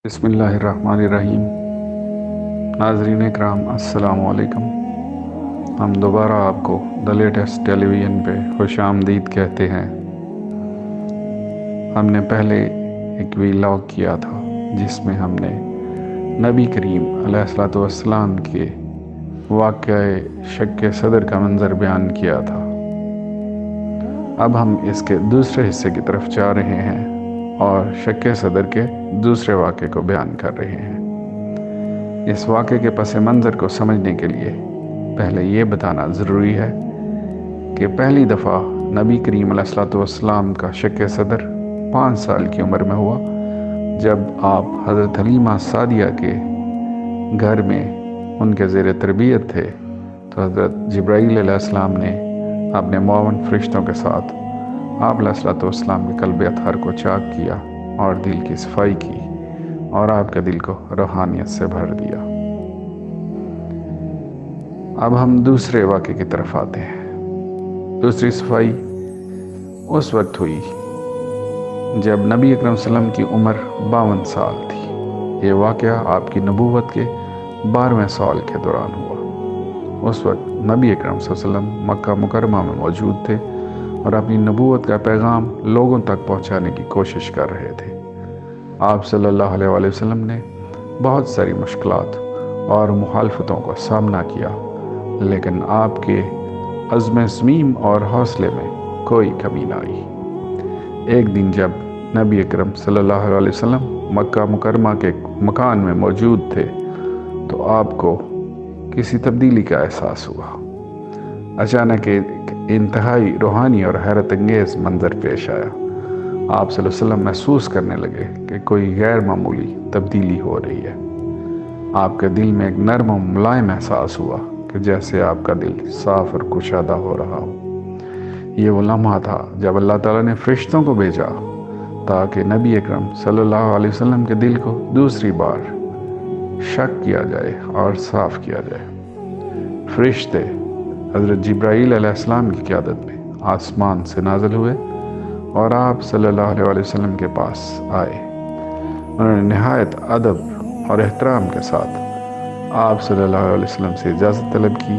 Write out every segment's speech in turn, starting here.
بسم اللہ الرحمن الرحیم۔ ناظرین اکرام السلام علیکم۔ ہم دوبارہ آپ کو دا لیٹسٹ ٹیلی ویژن پہ خوش آمدید کہتے ہیں۔ ہم نے پہلے ایک ویلاگ کیا تھا جس میں ہم نے نبی کریم علیہ الصلوۃ والسلام کے واقعہ شق صدر کا منظر بیان کیا تھا۔ اب ہم اس کے دوسرے حصے کی طرف جا رہے ہیں اور شق صدر کے دوسرے واقعے کو بیان کر رہے ہیں۔ اس واقعے کے پس منظر کو سمجھنے کے لیے پہلے یہ بتانا ضروری ہے کہ پہلی دفعہ نبی کریم علیہ الصلوۃ والسلام کا شق صدر 5 سال کی عمر میں ہوا، جب آپ حضرت حلیمہ سعدیہ کے گھر میں ان کے زیر تربیت تھے، تو حضرت جبرائیل علیہ السلام نے اپنے معاون فرشتوں کے ساتھ آپ علیہ الصلوۃ والسلام کے قلب اطہر کو چاک کیا اور دل کی صفائی کی اور آپ کے دل کو روحانیت سے بھر دیا۔ اب ہم دوسرے واقعے کی طرف آتے ہیں۔ دوسری صفائی اس وقت ہوئی جب نبی اکرم صلی اللہ علیہ وسلم کی عمر 52 سال تھی۔ یہ واقعہ آپ کی نبوت کے 12ویں سال کے دوران ہوا۔ اس وقت نبی اکرم صلی اللہ علیہ وسلم مکہ مکرمہ میں موجود تھے اور اپنی نبوت کا پیغام لوگوں تک پہنچانے کی کوشش کر رہے تھے۔ آپ صلی اللہ علیہ وآلہ وسلم نے بہت ساری مشکلات اور مخالفتوں کا سامنا کیا، لیکن آپ کے عزم صمیم اور حوصلے میں کوئی کمی نہ آئی۔ ایک دن جب نبی اکرم صلی اللہ علیہ وسلم مکہ مکرمہ کے مکان میں موجود تھے تو آپ کو کسی تبدیلی کا احساس ہوا۔ اچانک ایک انتہائی روحانی اور حیرت انگیز منظر پیش آیا۔ آپ صلی اللہ علیہ وسلم محسوس کرنے لگے کہ کوئی غیر معمولی تبدیلی ہو رہی ہے۔ آپ کے دل میں ایک نرم و ملائم احساس ہوا کہ جیسے آپ کا دل صاف اور کشادہ ہو رہا ہو۔ یہ وہ لمحہ تھا جب اللہ تعالیٰ نے فرشتوں کو بھیجا تاکہ نبی اکرم صلی اللہ علیہ وسلم کے دل کو دوسری بار شک کیا جائے اور صاف کیا جائے۔ فرشتے حضرت جبرائیل علیہ السلام کی قیادت میں آسمان سے نازل ہوئے اور آپ صلی اللہ علیہ وآلہ وسلم کے پاس آئے۔ انہوں نے نہایت ادب اور احترام کے ساتھ آپ صلی اللہ علیہ وسلم سے اجازت طلب کی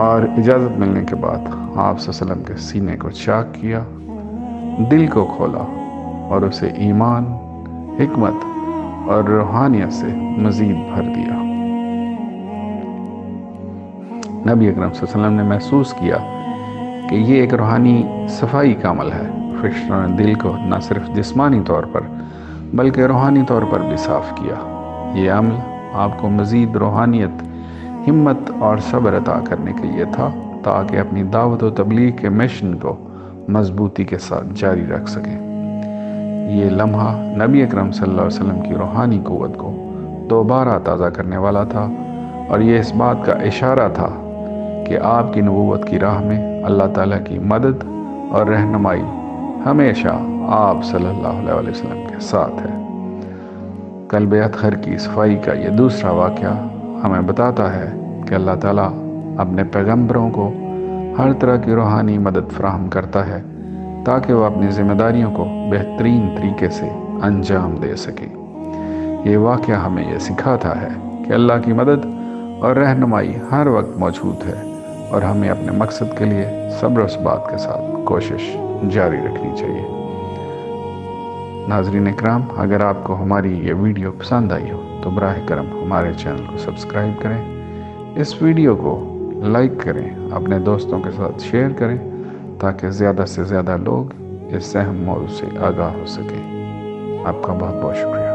اور اجازت ملنے کے بعد آپ صلی اللہ علیہ وسلم کے سینے کو چاک کیا، دل کو کھولا اور اسے ایمان، حکمت اور روحانیت سے مزید بھر دیا۔ نبی اکرم صلی اللہ علیہ وسلم نے محسوس کیا کہ یہ ایک روحانی صفائی کا عمل ہے۔ فرشتوں نے دل کو نہ صرف جسمانی طور پر بلکہ روحانی طور پر بھی صاف کیا۔ یہ عمل آپ کو مزید روحانیت، ہمت اور صبر عطا کرنے کے لیے تھا تاکہ اپنی دعوت و تبلیغ کے مشن کو مضبوطی کے ساتھ جاری رکھ سکیں۔ یہ لمحہ نبی اکرم صلی اللہ علیہ وسلم کی روحانی قوت کو دوبارہ تازہ کرنے والا تھا اور یہ اس بات کا اشارہ تھا کہ آپ کی نبوت کی راہ میں اللہ تعالیٰ کی مدد اور رہنمائی ہمیشہ آپ صلی اللہ علیہ وآلہ وسلم کے ساتھ ہے۔ قلب اطہر کی صفائی کا یہ دوسرا واقعہ ہمیں بتاتا ہے کہ اللہ تعالیٰ اپنے پیغمبروں کو ہر طرح کی روحانی مدد فراہم کرتا ہے تاکہ وہ اپنی ذمہ داریوں کو بہترین طریقے سے انجام دے سکے۔ یہ واقعہ ہمیں یہ سکھاتا ہے کہ اللہ کی مدد اور رہنمائی ہر وقت موجود ہے اور ہمیں اپنے مقصد کے لیے صبر و ثبات کے ساتھ کوشش جاری رکھنی چاہیے۔ ناظرین اکرام، اگر آپ کو ہماری یہ ویڈیو پسند آئی ہو تو براہ کرم ہمارے چینل کو سبسکرائب کریں، اس ویڈیو کو لائک کریں، اپنے دوستوں کے ساتھ شیئر کریں تاکہ زیادہ سے زیادہ لوگ اس اہم موضوع سے آگاہ ہو سکیں۔ آپ کا بہت بہت شکریہ۔